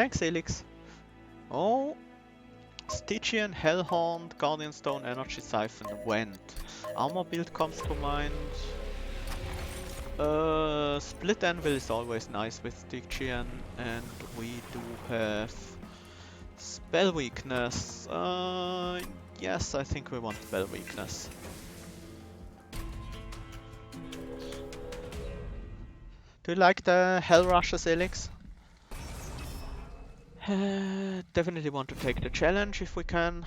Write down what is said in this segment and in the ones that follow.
Thanks, Elix. Oh, Stygian, Hellhorned, Guardian Stone, Energy Siphon, Went. Armor build comes to mind. Split Anvil is always nice with Stygian, and we do have Spell Weakness. Yes, I think we want Spell Weakness. Do you like the Hell Rushes, Elix? Definitely want to take the challenge if we can.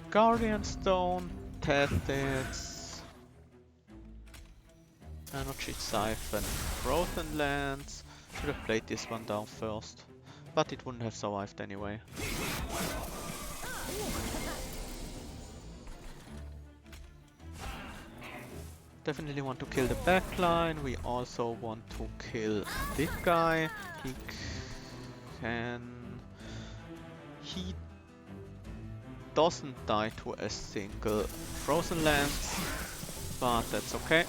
Guardian Stone, Tethys, Energy Siphon, Frozen Lands. Should have played this one down first, but it wouldn't have survived anyway. Definitely want to kill the backline. We also want to kill this guy. He can... He doesn't die to a single Frozen Lands, but that's okay.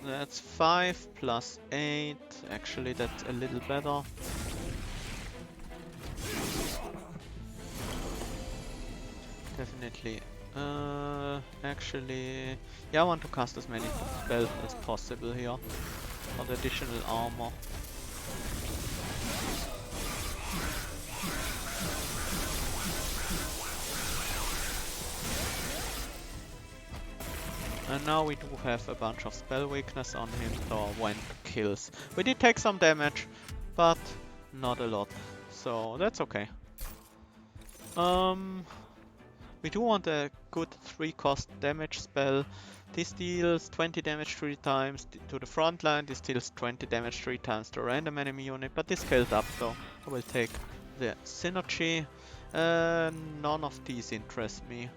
That's 5 plus 8. Actually, that's a little better. Definitely. Actually, yeah, I want to cast as many spells as possible here for the additional armor. And now we do have a bunch of spell weakness on him, so when kills. We did take some damage, but not a lot, so that's okay. We do want a good 3-cost damage spell. This deals 20 damage 3 times to the front line, this deals 20 damage 3 times to a random enemy unit, but this scales up, so I will take the synergy. None of these interest me.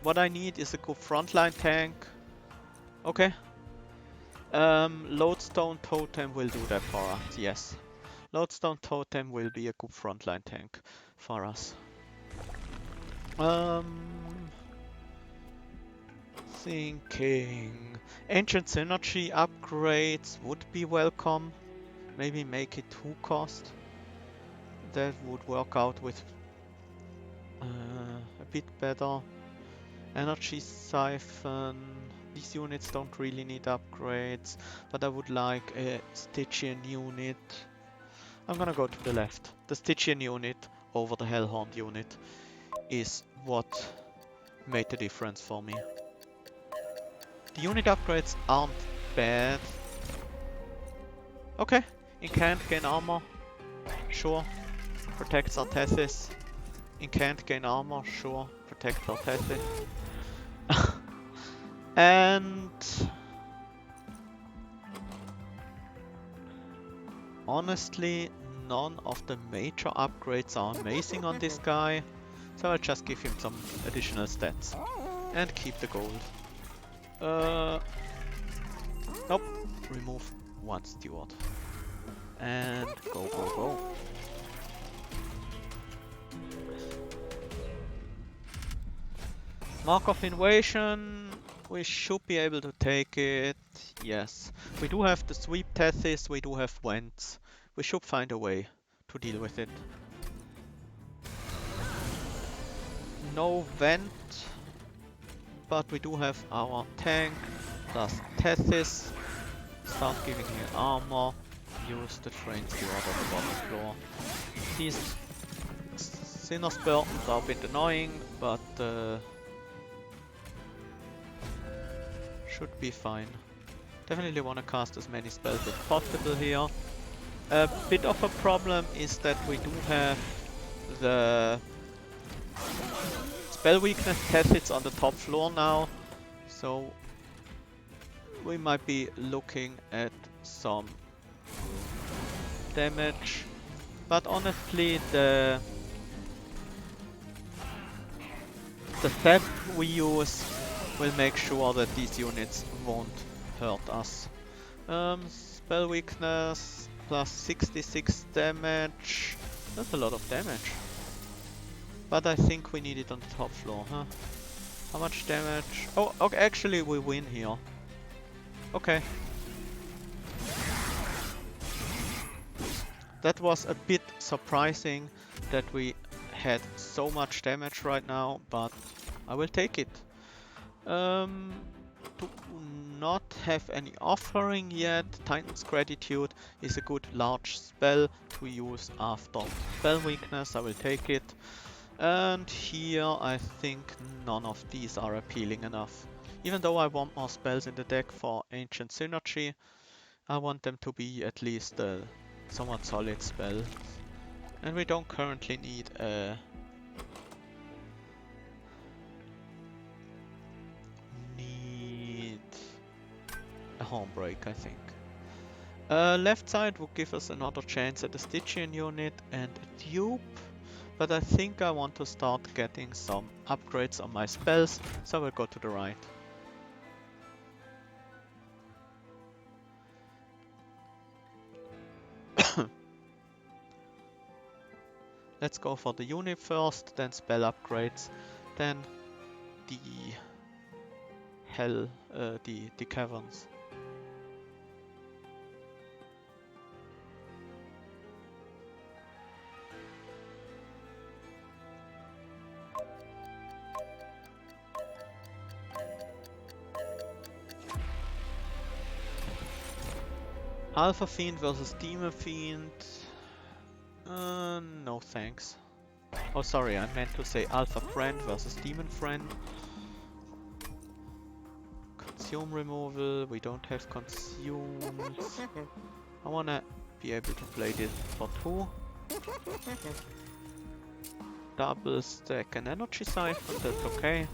What I need is a good frontline tank. Okay. Lodestone Totem will do that for us, yes. Lodestone Totem will be a good frontline tank for us. Thinking Ancient Synergy upgrades would be welcome. Maybe make it 2-cost. That would work out with a bit better. Energy Siphon. These units don't really need upgrades, but I would like a Stygian unit. I'm gonna go to the left. The Stygian unit over the Hellhorned unit is what made the difference for me. The unit upgrades aren't bad. Okay, Incant gain armor. Sure. Protects our Tethys. Incant gain armor. Sure. Protects our Tethys. And honestly, none of the major upgrades are amazing on this guy, so I'll just give him some additional stats and keep the gold. Nope, remove 1 steward and go, go, go. Mark of Invasion. We should be able to take it, yes. We do have the Sweep Tethys, we do have Wents. We should find a way to deal with it. No Vent, but we do have our tank plus Tethys. Start giving me armor, use the train steward on the bottom floor. These Sinner Spartans are a bit annoying, but should be fine. Definitely want to cast as many spells as possible here. A bit of a problem is that we do have the spell weakness Tethys on the top floor now, so we might be looking at some damage. But honestly, the step we use will make sure that these units won't hurt us. Spell weakness plus 66 damage. That's a lot of damage. But I think we need it on the top floor, huh? How much damage? Oh, okay, actually we win here. Okay. That was a bit surprising that we had so much damage right now, but I will take it. Do not have any offering yet. Titan's Gratitude is a good large spell to use after spell weakness. I will take it. And here I think none of these are appealing enough. Even though I want more spells in the deck for Ancient Synergy, I want them to be at least somewhat solid spells. And we don't currently need a Hornbreak, I think. Left side will give us another chance at a Stygian unit and a dupe, but I think I want to start getting some upgrades on my spells, so I will go to the right. Let's go for the unit first, then spell upgrades, then the the caverns. Alpha Fiend versus Demon Fiend. No thanks. Oh, sorry, I meant to say Alpha Friend versus Demon Friend. Consume removal, we don't have consumes. I wanna be able to play this for 2. Double stack an energy siphon, that's okay.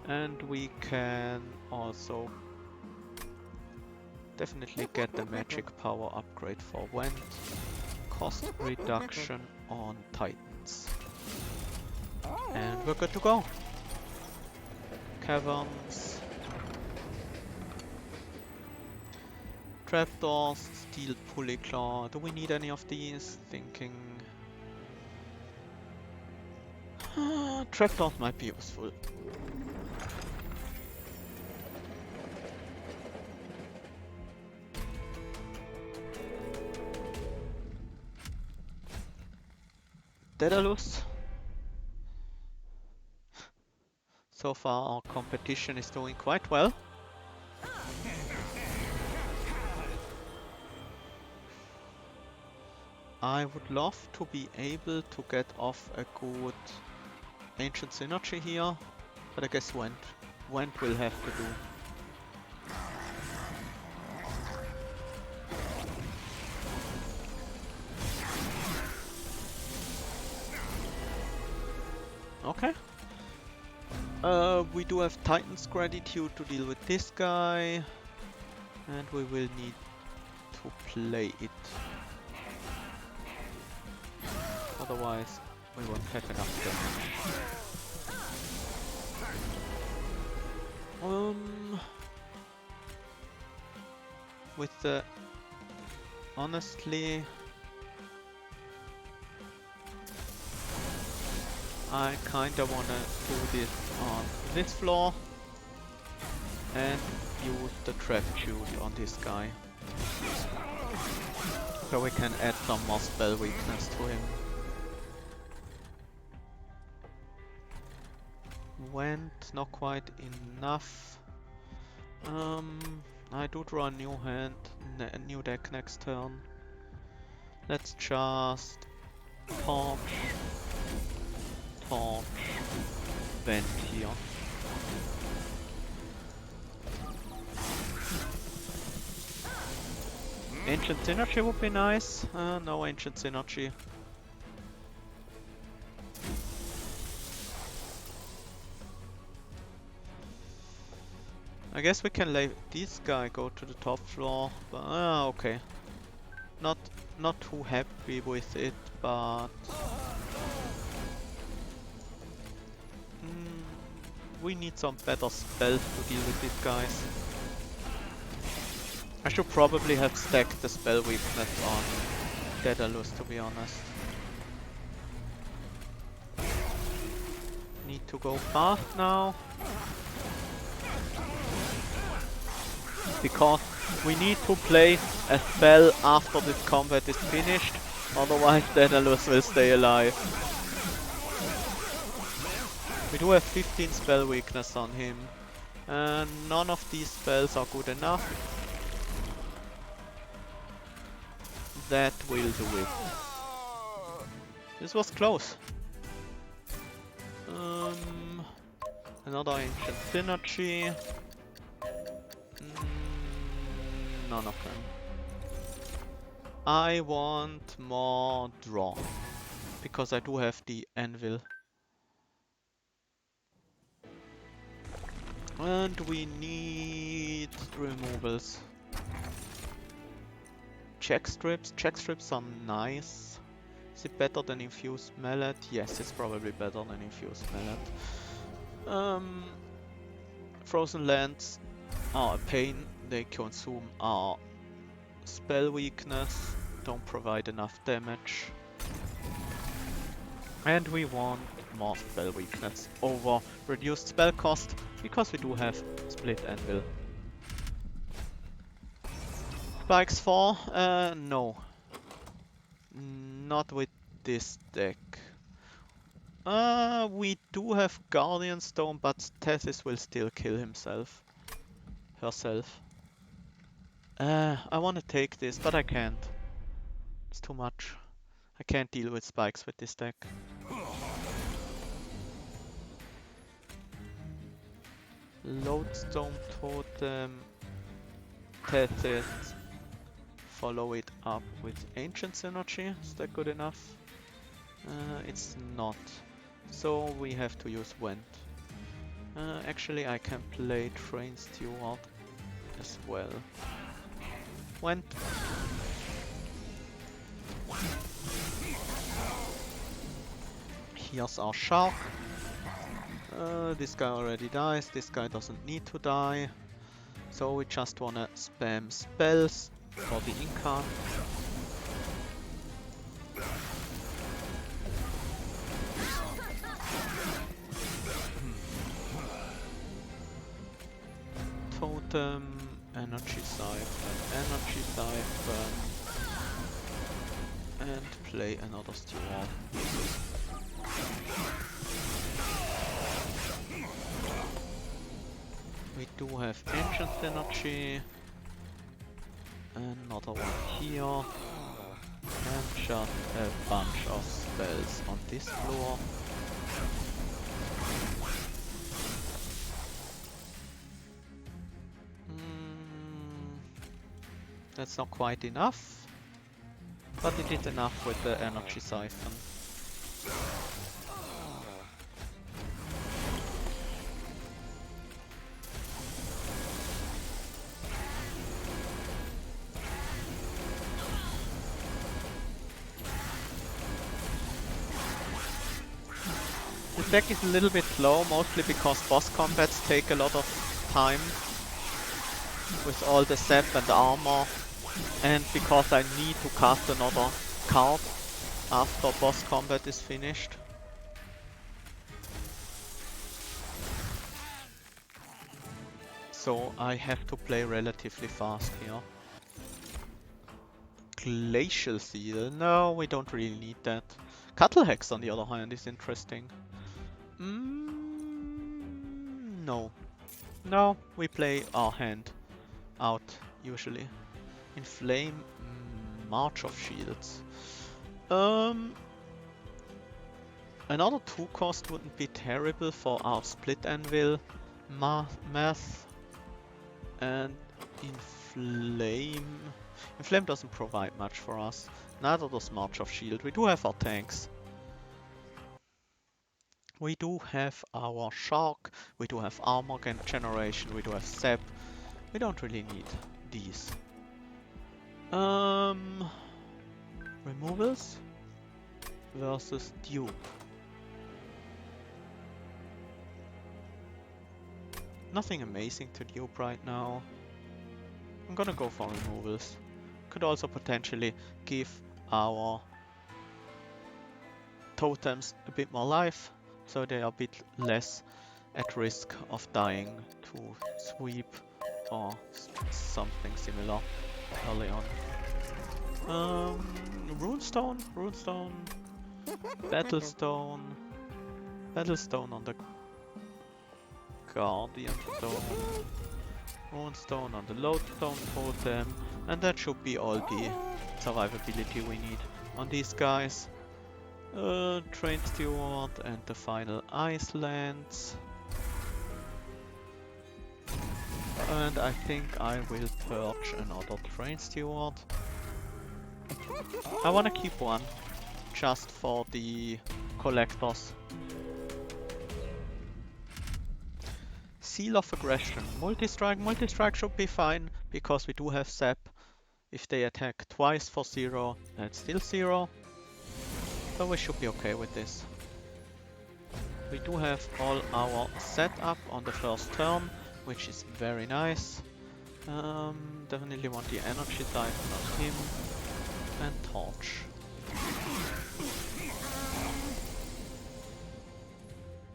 And we can also definitely get the magic power upgrade for Wend. Cost reduction on Titans. And we're good to go. Caverns. Trapdoors, Steel Pulley Claw. Do we need any of these? Thinking... Trapdoors might be useful. Daedalus. So far our competition is doing quite well. I would love to be able to get off a good Ancient Synergy here, but I guess Wend will have to do. Okay. We do have Titan's Gratitude to deal with this guy, and we will need to play it. Otherwise, we won't have enough damage. With the... honestly... I kinda wanna do this on this floor and use the trap shoot on this guy. So we can add some more spell weakness to him. Went not quite enough. I do draw a new hand, a new deck next turn. Let's just torch, vent here. Ancient Synergy would be nice. No Ancient Synergy. I guess we can let this guy go to the top floor, but okay. Not too happy with it, but we need some better spells to deal with these guys. I should probably have stacked the spell weakness on Daedalus, to be honest. to go fast now. Because we need to play a spell after this combat is finished. Otherwise Daedalus will stay alive. We do have 15 spell weakness on him. And none of these spells are good enough. That will do it. This was close. Another ancient synergy. None of them. I want more draw. Because I do have the anvil. And we need removals. Check strips. Check strips are nice. Is it better than infused mallet? Yes, it's probably better than infused mallet. Frozen lands are a pain. They consume our spell weakness. Don't provide enough damage. And we want more spell weakness over reduced spell cost, because we do have split anvil. Spikes 4? No. Not with this deck. We do have Guardian Stone, but Thesis will still kill himself. Herself. I want to take this, but I can't. It's too much. I can't deal with spikes with this deck. Lodestone Totem. Thesis. Follow it up with Ancient Synergy. Is that good enough? It's not. So we have to use Wend. Actually, I can play Train Steward as well. Wend. Here's our shark. This guy already dies. This guy doesn't need to die. So we just wanna spam spells for the income. Totem, energy siphon, and play another steward. We do have ancient energy. Another one here. And just a bunch of spells on this floor. That's not quite enough. But it is enough with the energy siphon. This deck is a little bit slow, mostly because boss combats take a lot of time with all the sap and armor, and because I need to cast another card after boss combat is finished. So I have to play relatively fast here. Glacial Seal? No, we don't really need that. Cuttle Hex on the other hand is interesting. No. No, we play our hand out usually. Inflame, March of Shields. Another 2 cost wouldn't be terrible for our split anvil, math, and inflame. Inflame doesn't provide much for us. Neither does March of Shield. We do have our tanks. We do have our shark. We do have armor generation. We do have sap. We don't really need these. Removals versus dupe. Nothing amazing to dupe right now. I'm gonna go for removals. Could also potentially give our totems a bit more life, so they are a bit less at risk of dying to sweep or something similar early on. Runestone, Battlestone, Battlestone on the Guardian Stone, Runestone on the Lodestone Totem, and that should be all the survivability we need on these guys. Train Steward and the final Icelands. And I think I will purge another Train Steward. I wanna keep one, just for the collectors. Seal of Aggression. Multi-strike should be fine, because we do have Zap. If they attack twice for 0, it's still 0. So we should be okay with this. We do have all our setup on the first turn, which is very nice. Definitely want the energy siphon on him. And torch.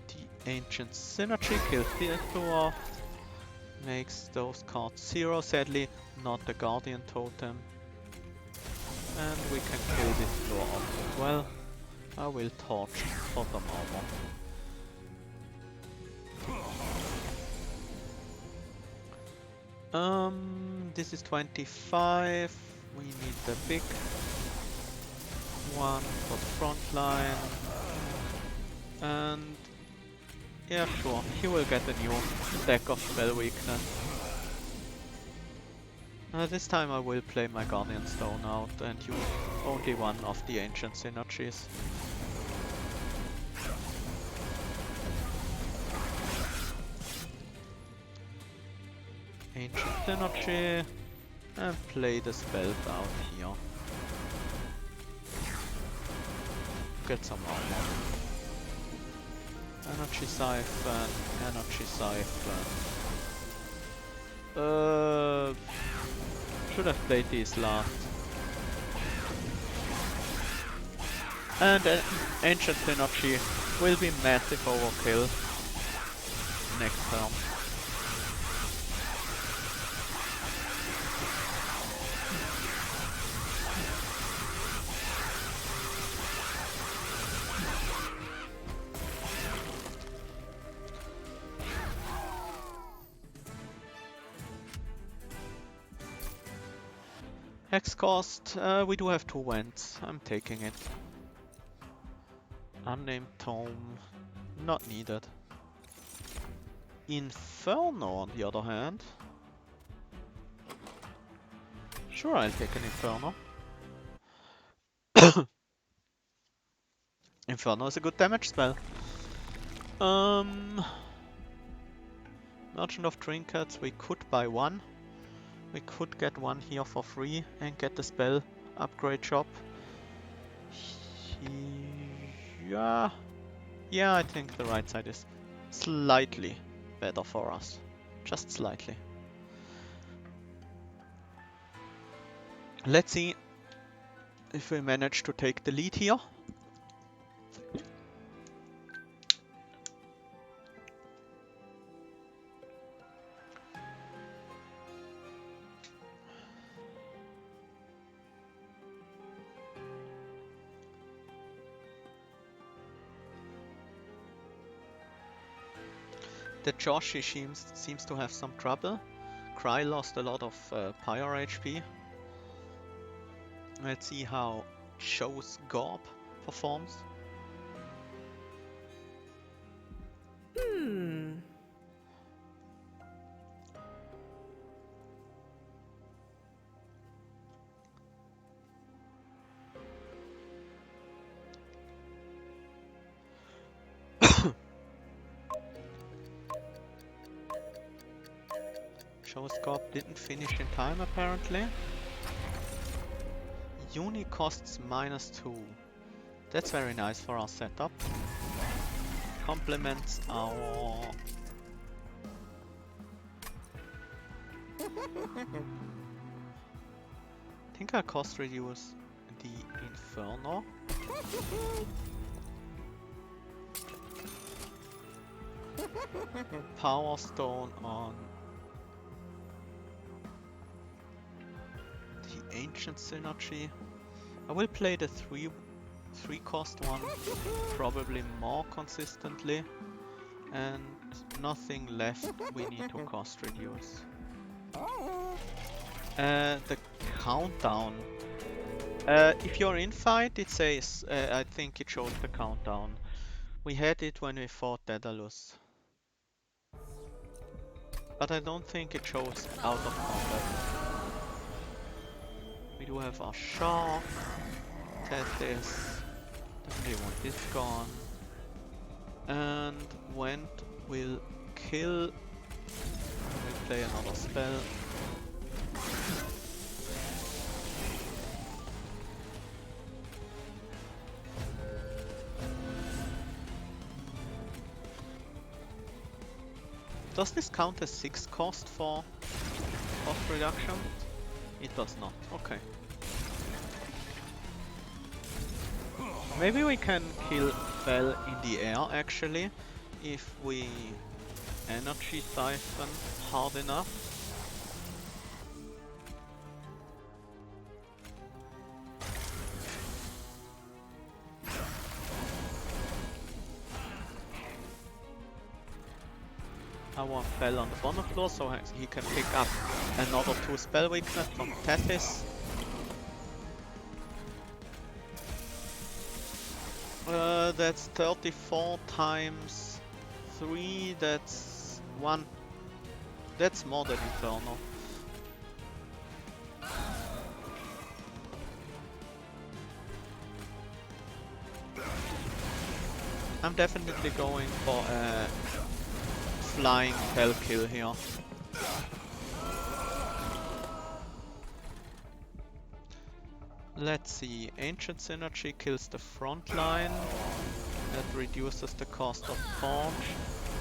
The Ancient Synergy kills the Azure. Makes those cards 0, sadly, not the Guardian Totem. And we can kill this floor off as well. I will torch bottom armor. This is 25. We need the big one for the Frontline. And yeah, sure, he will get a new deck of spell weakness. This time I will play my Guardian Stone out and use only one of the Ancient Synergies. Ancient Synergy and play the spells out here. Get some armor. Energy Siphon, Energy Siphon. Should have played these last. And Ancient Synergy will be massive overkill next turn. Hex cost, we do have 2 vents, I'm taking it. Unnamed Tome, not needed. Inferno on the other hand. Sure, I'll take an Inferno. Inferno is a good damage spell. Merchant of Trinkets, we could buy one. We could get one here for free and get the spell upgrade shop. Yeah, I think the right side is slightly better for us. Just slightly. Let's see if we manage to take the lead here. The Joshi seems to have some trouble. Cry lost a lot of Pyre HP. Let's see how Show's Gorb performs. Show's Gorb didn't finish in time apparently. Uni costs -2. That's very nice for our setup. Complements our... I think I cost reduce the Inferno. Power Stone on the Ancient Synergy. I will play the three cost one probably more consistently, and nothing left we need to cost reduce. The countdown. If you're in fight, it says, I think it shows the countdown. We had it when we fought Daedalus. But I don't think it shows out of combat. We do have our Shark, Tethys, definitely want this gone. And Went will kill, we'll play another spell. Does this count as 6 cost for cost reduction? It does not, okay. Maybe we can kill Fell in the air actually, if we energy siphon hard enough. I want Fell on the bottom floor so he can pick up another 2 spell weakness from Tethys. That's 34 times 3, that's 1. That's more than Inferno. I'm definitely going for a flying Fell kill here. Let's see, Ancient Synergy kills the Frontline. That reduces the cost of Forge,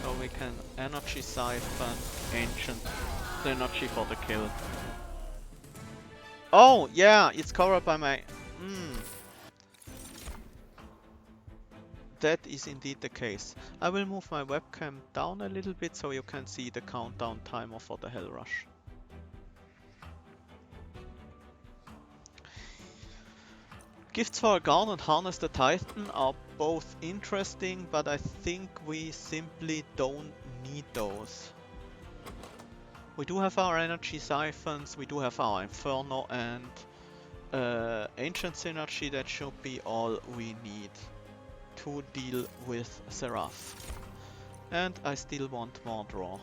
so we can energy siphon Ancient Synergy for the kill. Oh, yeah, it's covered by my... That is indeed the case. I will move my webcam down a little bit so you can see the countdown timer for the Hell Rush. Gifts for a Guard and Harness the Titan are both interesting, but I think we simply don't need those. We do have our energy siphons, we do have our Inferno and Ancient Synergy. That should be all we need to deal with Seraph. And I still want more draw.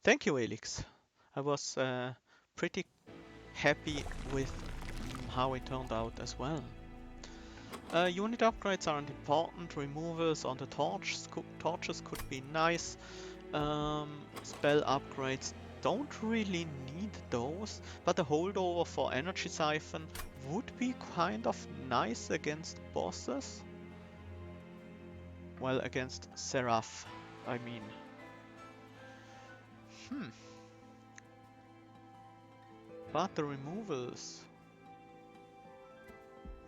Thank you, Elix. I was pretty happy with how it turned out as well. Unit upgrades aren't important. Removals on the torches could be nice. Spell upgrades don't really need those, but a holdover for Energy Siphon would be kind of nice against bosses. Well, against Seraph, I mean. But the removals...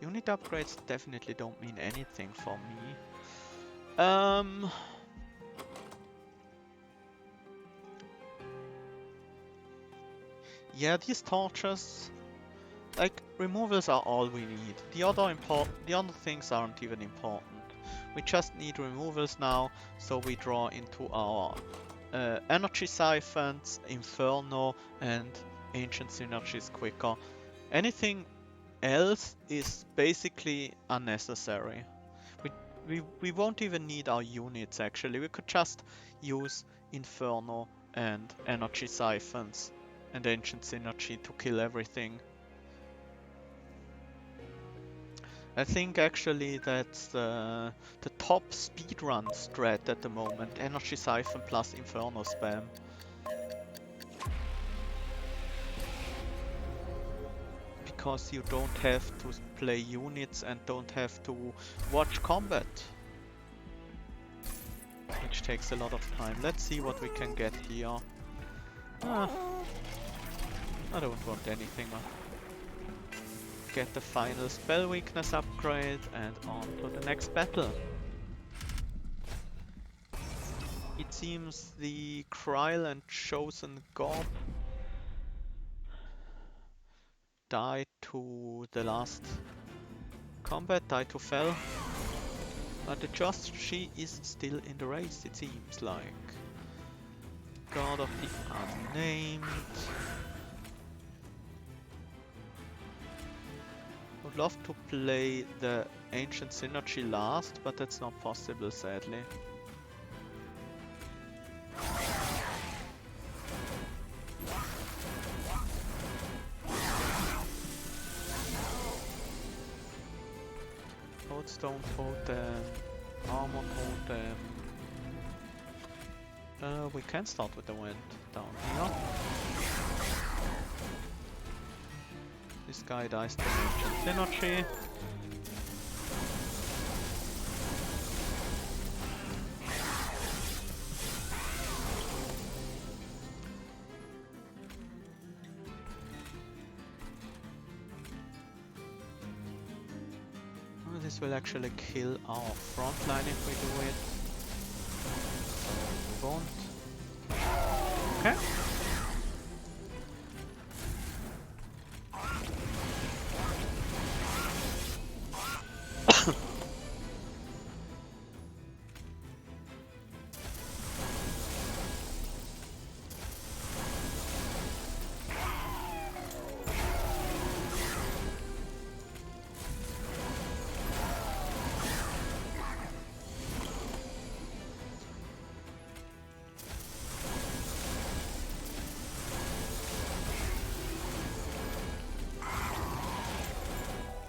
Unit upgrades definitely don't mean anything for me. Yeah, these torches, like, removals are all we need. The other things aren't even important. We just need removals now, so we draw into our energy siphons, Inferno, and Ancient Synergies quicker. Anything else is basically unnecessary. We won't even need our units actually. We could just use Inferno and energy siphons and Ancient Synergy to kill everything. I think actually that's the top speedrun strat at the moment. Energy Siphon plus Inferno spam. Because you don't have to play units and don't have to watch combat. Which takes a lot of time. Let's see what we can get here. I don't want anything. Get the final spell weakness upgrade and on to the next battle. It seems the Kryl and Chosen God died to the last combat, died to Fell. But the Just she is still in the race, it seems like. God of the Unnamed. Would love to play the Ancient Synergy last, but that's not possible, sadly. Stone Totem, Armor Totem. We can start with the wind down here. This guy dies to Ancient Synergy. This will actually kill our frontline if we do it. So we won't. Okay.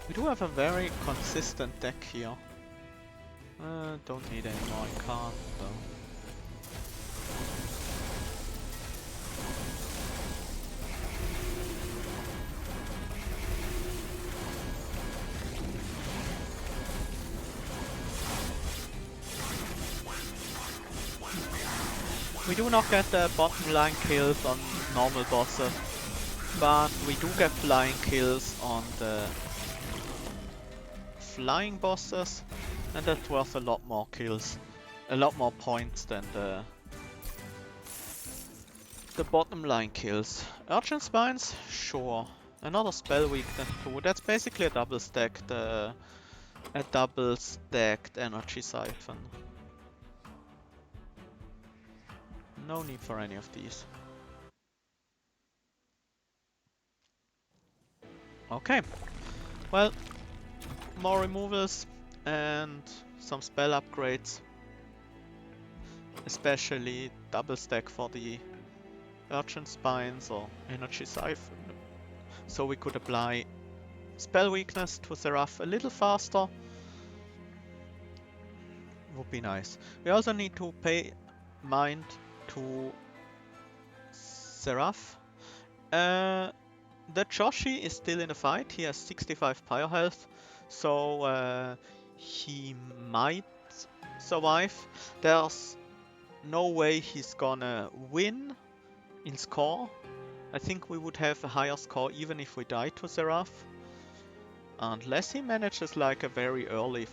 We do have a very consistent deck here. Don't need any more, I can't though. We do not get the bottom line kills on normal bosses, but we do get flying kills on the flying bosses, and that's worth a lot more kills, a lot more points than the bottom line kills. Urchin Spines? Sure. Another spell weakness too. That's basically a double stacked energy siphon. No need for any of these. Okay. Well, more removals and some spell upgrades. Especially double stack for the Urchin Spines or Energy Siphon. So we could apply spell weakness to Seraph a little faster. Would be nice. We also need to pay mind to Seraph. The Joshi is still in the fight. He has 65 pyre health, so he might survive. There's no way he's gonna win in score. I think we would have a higher score even if we die to Seraph. Unless he manages like a very early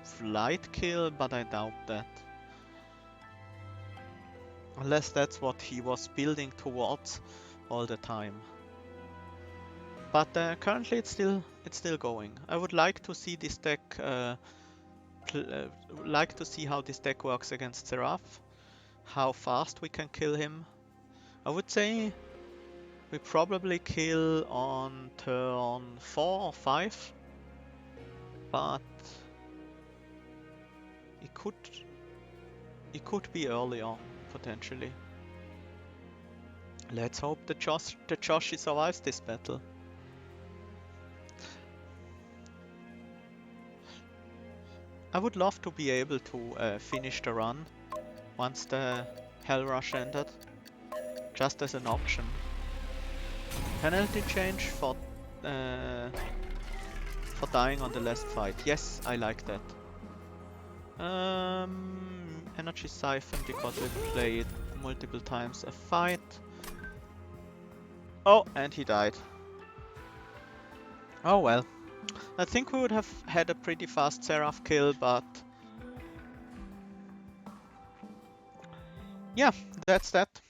flight kill, but I doubt that. Unless that's what he was building towards all the time. But currently it's still going. I would like to see this deck, like to see how this deck works against Seraph. How fast we can kill him. I would say we probably kill on turn 4 or 5. But it could be earlier, potentially. Let's hope the Joshi survives this battle. I would love to be able to finish the run once the Hell Rush ended, just as an option. Penalty change for dying on the last fight. Yes, I like that. Energy Siphon because we played multiple times a fight. Oh, and he died. Oh well. I think we would have had a pretty fast Seraph kill, but Yeah, that's that.